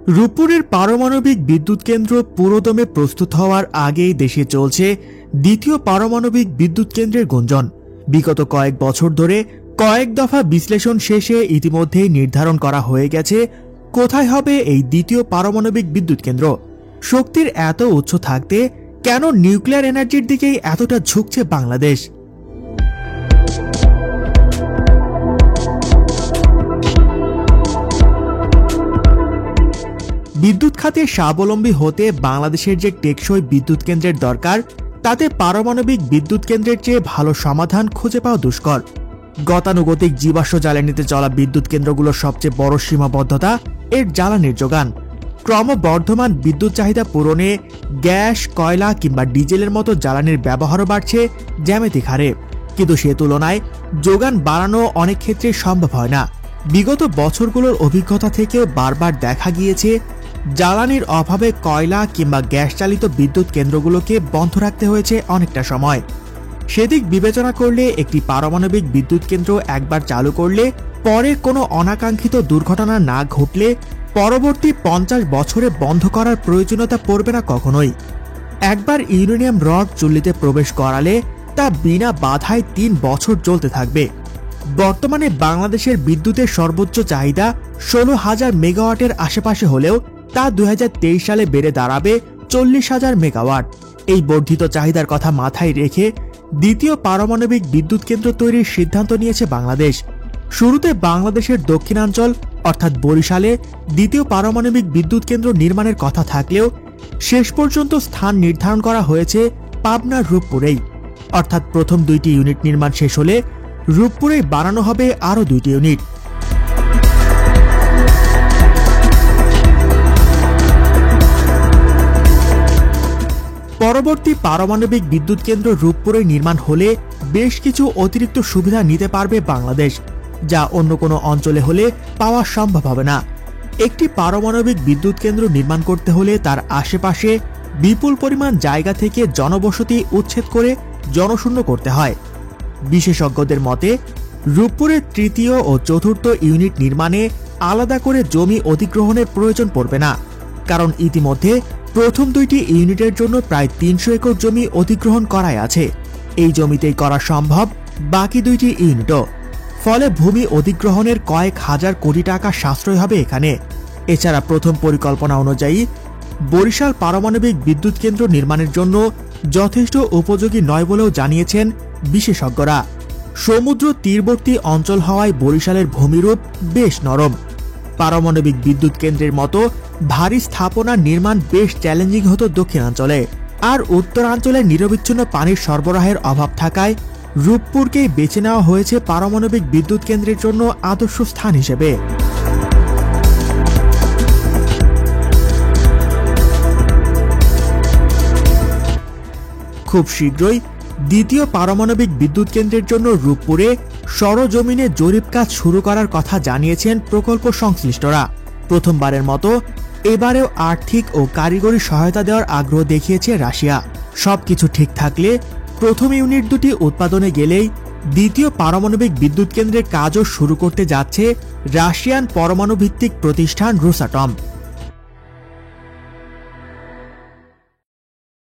রূপপুরের পারমাণবিক বিদ্যুৎ কেন্দ্র পুরোদমে প্রস্তুত হওয়ার আগেই দেশে চলছে দ্বিতীয় পারমাণবিক বিদ্যুৎ কেন্দ্রের গুঞ্জন। বিগত কয়েক বছর ধরে কয়েক দফা বিশ্লেষণ শেষে ইতিমধ্যেই নির্ধারণ করা হয়ে গেছে কোথায় হবে এই দ্বিতীয় পারমাণবিক বিদ্যুৎ কেন্দ্র। শক্তির এত উৎস থাকতে কেন নিউক্লিয়ার এনার্জির দিকেই এতটা ঝুঁকছে বাংলাদেশ? বিদ্যুৎ খাতে স্বাবলম্বী হতে বাংলাদেশের যে টেকসই বিদ্যুৎ কেন্দ্রের দরকার, তাতে পারমাণবিক বিদ্যুৎ কেন্দ্রের চেয়ে ভালো সমাধান খুঁজে পাওয়া দুষ্কর। গতানুগতিক জীবাশ্ম জ্বালানিতে চলা বিদ্যুৎ কেন্দ্রগুলোর সবচেয়ে বড় সীমাবদ্ধতা এর জ্বালানির যোগান। ক্রমবর্ধমান বিদ্যুৎ চাহিদা পূরণে গ্যাস, কয়লা কিংবা ডিজেলের মতো জ্বালানির ব্যবহারও বাড়ছে জ্যামিতিক হারে, কিন্তু সে তুলনায় যোগান বাড়ানো অনেক ক্ষেত্রে সম্ভব হয় না। বিগত বছরগুলোর অভিজ্ঞতা থেকে বারবার দেখা গিয়েছে জ্বালানির অভাবে কয়লা কিংবা গ্যাস চালিত বিদ্যুৎ কেন্দ্রগুলোকে বন্ধ রাখতে হয়েছে অনেকটা সময়। সেদিক বিবেচনা করলে একটি পারমাণবিক বিদ্যুৎ কেন্দ্র একবার চালু করলে পরে কোনো অনাকাঙ্ক্ষিত দুর্ঘটনা না ঘটলে পরবর্তী 50 বছরে বন্ধ করার প্রয়োজনীয়তা পড়বে না কখনোই। একবার ইউরেনিয়াম রড চুল্লিতে প্রবেশ করালে তা বিনা বাধায় 3 বছর চলতে থাকবে। বর্তমানে বাংলাদেশের বিদ্যুতের সর্বোচ্চ চাহিদা 16,000 মেগাওয়াটের আশেপাশে হলেও তা 2023 সালে বেড়ে দাঁড়াবে 40,000 মেগাওয়াট। এই বর্ধিত চাহিদার কথা মাথায় রেখে দ্বিতীয় পারমাণবিক বিদ্যুৎ কেন্দ্র তৈরির সিদ্ধান্ত নিয়েছে বাংলাদেশ। শুরুতে বাংলাদেশের দক্ষিণাঞ্চল অর্থাৎ বরিশালে দ্বিতীয় পারমাণবিক বিদ্যুৎ কেন্দ্র নির্মাণের কথা থাকলেও শেষ পর্যন্ত স্থান নির্ধারণ করা হয়েছে পাবনার রূপপুরেই। অর্থাৎ প্রথম 2টি ইউনিট নির্মাণ শেষ হলে রূপপুরেই বানানো হবে আরও 2টি ইউনিট। পরবর্তী পারমাণবিক বিদ্যুৎ কেন্দ্র রূপপুরে নির্মাণ হলে বেশ কিছু অতিরিক্ত সুবিধা নিতে পারবে বাংলাদেশ, যা অন্য কোনো অঞ্চলে হলে পাওয়া সম্ভব হবে না। একটি পারমাণবিক বিদ্যুৎ কেন্দ্র নির্মাণ করতে হলে তার আশেপাশে বিপুল পরিমাণ জায়গা থেকে জনবসতি উচ্ছেদ করে জনশূন্য করতে হয়। বিশেষজ্ঞদের মতে রূপপুরের 3য় ও 4র্থ ইউনিট নির্মাণে আলাদা করে জমি অধিগ্রহণের প্রয়োজন পড়বে না, কারণ ইতিমধ্যে প্রথম 2টি ইউনিটের জন্য প্রায় 300 একর জমি অধিগ্রহণ করাই আছে। এই জমিতেই করা সম্ভব বাকি 2টি ইউনিটও। ফলে ভূমি অধিগ্রহণের কয়েক হাজার কোটি টাকা সাশ্রয় হবে এখানে। এছাড়া প্রথম পরিকল্পনা অনুযায়ী বরিশাল পারমাণবিক বিদ্যুৎ কেন্দ্র নির্মাণের জন্য যথেষ্ট উপযোগী নয় বলেও জানিয়েছেন বিশেষজ্ঞরা। সমুদ্র তীরবর্তী অঞ্চল হওয়ায় বরিশালের ভূমিরূপ বেশ নরম। পারমাণবিক বিদ্যুৎ কেন্দ্রের মতো ভারী স্থাপনা নির্মাণ বেশ চ্যালেঞ্জিং হতো দক্ষিণাঞ্চলে। আর উত্তরাঞ্চলে নিরবিচ্ছিন্ন পানির সরবরাহের অভাব থাকায় রূপপুরকেই বেছে নেওয়া হয়েছে পারমাণবিক বিদ্যুৎ কেন্দ্রের জন্য আদর্শ স্থান হিসেবে। খুব শীঘ্রই দ্বিতীয় পারমাণবিক বিদ্যুৎ কেন্দ্রের জন্য রূপপুরে সরজমিনে জরিপ কাজ শুরু করার কথা জানিয়েছেন প্রকল্প সংশ্লিষ্টরা। প্রথমবারের মতো এবারেও আর্থিক ও কারিগরি সহায়তা দেওয়ার আগ্রহ দেখিয়েছে রাশিয়া। সবকিছু ঠিক থাকলে প্রথম ইউনিট 2টি উৎপাদনে গেলেই দ্বিতীয় পারমাণবিক বিদ্যুৎ কেন্দ্রের কাজও শুরু করতে যাচ্ছে রাশিয়ান পরমাণু ভিত্তিক প্রতিষ্ঠান রোসাটম।